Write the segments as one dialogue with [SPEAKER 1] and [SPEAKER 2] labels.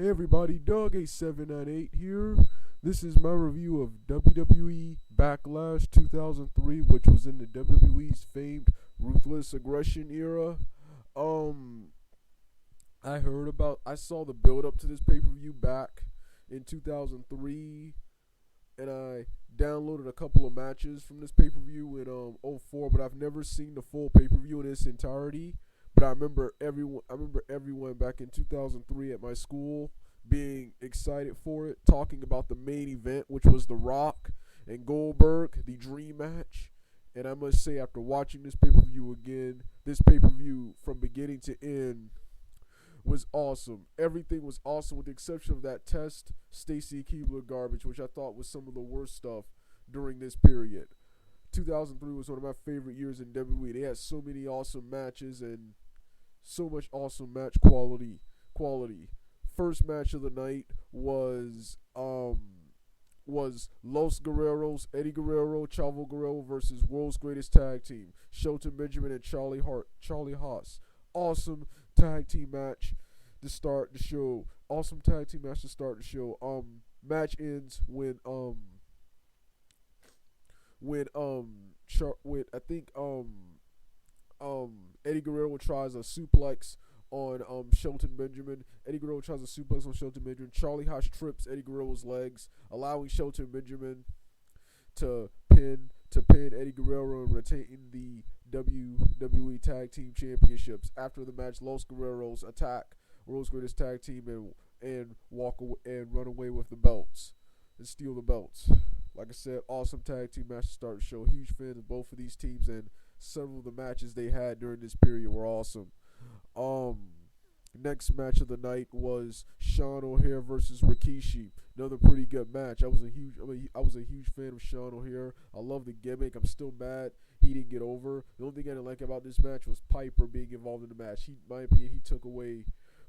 [SPEAKER 1] Hey everybody, Doug8798 here. This is my review of WWE Backlash 2003, which was in the WWE's famed Ruthless Aggression era. I saw the build up to this pay-per-view back in 2003, and I downloaded a couple of matches from this pay-per-view in '04, but I've never seen the full pay-per-view in its entirety. But I remember everyone back in 2003 at my school being excited for it, talking about the main event, which was The Rock and Goldberg, the dream match. And I must say, after watching this pay-per-view again, this pay-per-view from beginning to end was awesome. Everything was awesome with the exception of that test Stacy Keibler garbage, which I thought was some of the worst stuff during this period. 2003 was one of my favorite years in WWE. They had so many awesome matches and so much awesome match quality. First match of the night was Los Guerreros, Eddie Guerrero, Chavo Guerrero versus World's Greatest Tag Team, Shelton Benjamin and Charlie Haas. Awesome tag team match to start the show. Match ends when Eddie Guerrero tries a suplex on Shelton Benjamin. Charlie Haas trips Eddie Guerrero's legs, allowing Shelton Benjamin to pin Eddie Guerrero and retain the WWE Tag Team Championships. After the match, Los Guerreros attack World's Greatest Tag Team and run away with the belts and steal the belts. Like I said, awesome tag team match to start the show. Huge fan of both of these teams, and several of the matches they had during this period were awesome. Next match of the night was Sean O'Haire versus Rikishi. Another pretty good match. I was a huge fan of Sean O'Haire. I love the gimmick. I'm still mad he didn't get over. The only thing I didn't like about this match was Piper being involved in the match. In my opinion, he took away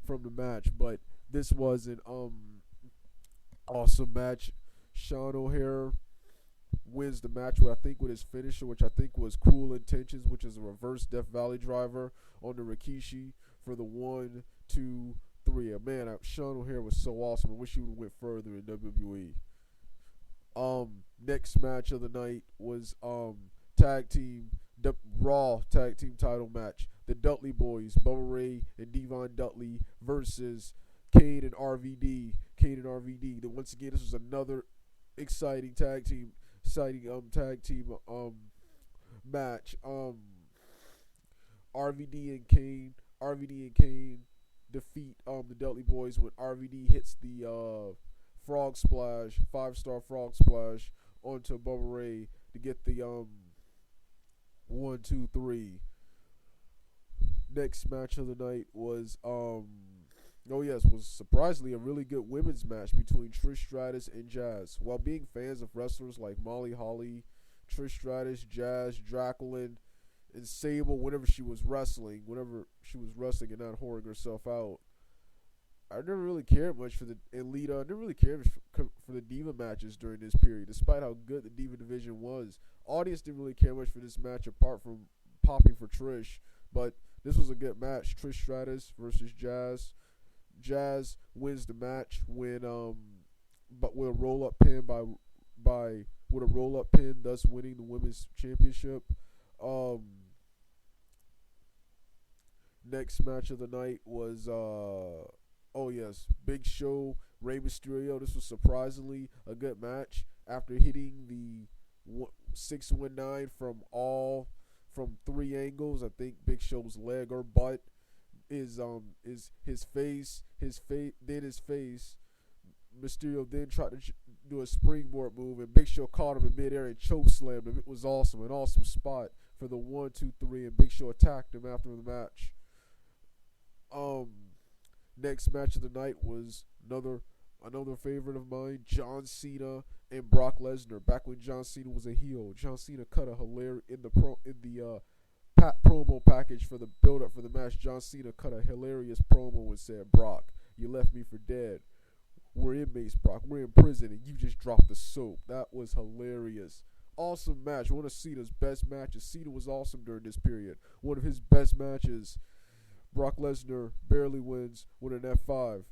[SPEAKER 1] from the match, but this was an awesome match. Sean O'Haire wins the match with his finisher, which I think was Cruel Intentions, which is a reverse Death Valley driver on the Rikishi for the 1, 2, 3. Man, Sean O'Haire was so awesome. I wish he would have went further in WWE. Next match of the night was Raw tag team title match. The Dudley Boys, Bubba Ray and Devon Dudley versus Kane and RVD. Once again, this was another exciting tag team match. RVD and Kane defeat the Dudley Boys when RVD hits the frog splash, 5-star frog splash onto Bubba Ray to get the 1, 2, 3. Next match of the night was was surprisingly a really good women's match between Trish Stratus and Jazz. While being fans of wrestlers like Molly Holly, Trish Stratus, Jazz, Jacqueline, and Sable, whenever she was wrestling and not whoring herself out, I never really cared much for Lita. I never really cared for the Diva matches during this period, despite how good the Diva division was. Audience didn't really care much for this match apart from popping for Trish, but this was a good match. Trish Stratus versus Jazz. Jazz wins the match but with a roll-up pin thus winning the women's championship. Next match of the night was Big Show, Rey Mysterio. This was surprisingly a good match after hitting the 619 from 3 angles. I think Big Show's leg or butt is his face. Then his face. Mysterio then tried to do a springboard move, and Big Show caught him in midair and chokeslammed him. It was awesome, an awesome spot for the 1, 2, 3, and Big Show attacked him after the match. Next match of the night was another favorite of mine, John Cena and Brock Lesnar. Back when John Cena was a heel, John Cena cut a hilarious in the promo package for the build-up for the match. John Cena cut a hilarious promo and said, "Brock, you left me for dead. We're inmates, Brock. We're in prison, and you just dropped the soap." That was hilarious. Awesome match. One of Cena's best matches. Cena was awesome during this period. One of his best matches. Brock Lesnar barely wins with an F5.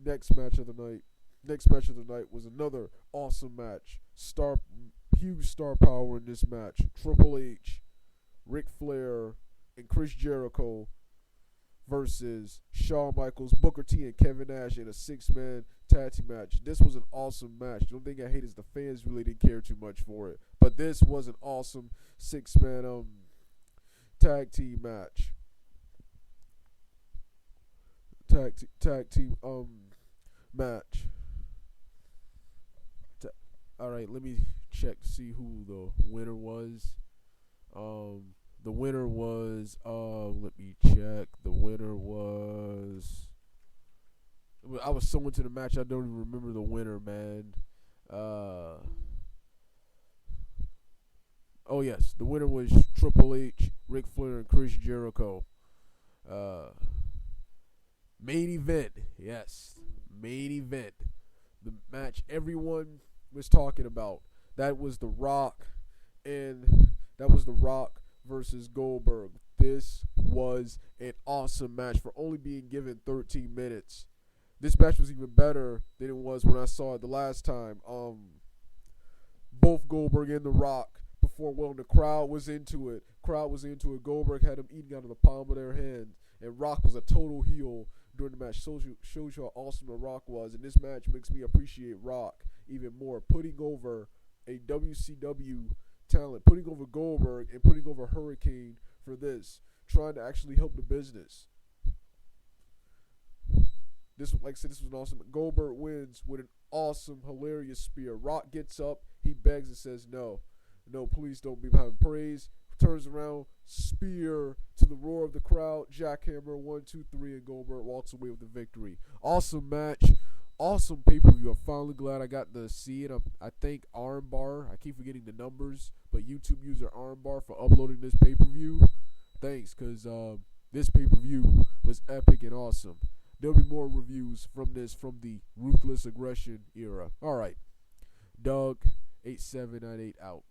[SPEAKER 1] Next match of the night. Next match of the night was another awesome match. Huge star power in this match. Triple H, Ric Flair, and Chris Jericho versus Shawn Michaels, Booker T, and Kevin Nash in a 6-man tag team match. This was an awesome match. The only thing I hate is the fans really didn't care too much for it. But this was an awesome 6-man tag team match. Tag team match. All right, let me check to see who the winner was. The winner was let me check. The winner was, I was so into the match I don't even remember the winner, man. Oh yes, the winner was Triple H, Ric Flair, and Chris Jericho. Main event, yes, main event. The match everyone was talking about. That was The Rock, and that was The Rock versus Goldberg. This was an awesome match for only being given 13 minutes. This match was even better than it was when I saw it the last time. Both Goldberg and The Rock performed well, and the crowd was into it. Goldberg had him eating out of the palm of their hand, and Rock was a total heel during the match. Shows you how awesome The Rock was, and this match makes me appreciate Rock even more, putting over a WCW talent, putting over Goldberg and putting over Hurricane for this, trying to actually help the business. This, like I said, this was an awesome. Goldberg wins with an awesome, hilarious spear. Rock gets up, he begs and says, "No, please don't be behind praise." Turns around, spear to the roar of the crowd, jackhammer, 1, 2, 3, and Goldberg walks away with the victory. Awesome match, awesome pay-per-view. I'm finally glad I got to see it. I thank Armbar, I keep forgetting the numbers, but YouTube user Armbar for uploading this pay-per-view. Thanks, because this pay-per-view was epic and awesome. There'll be more reviews from this, from the Ruthless Aggression era. All right, Doug, 8798 out.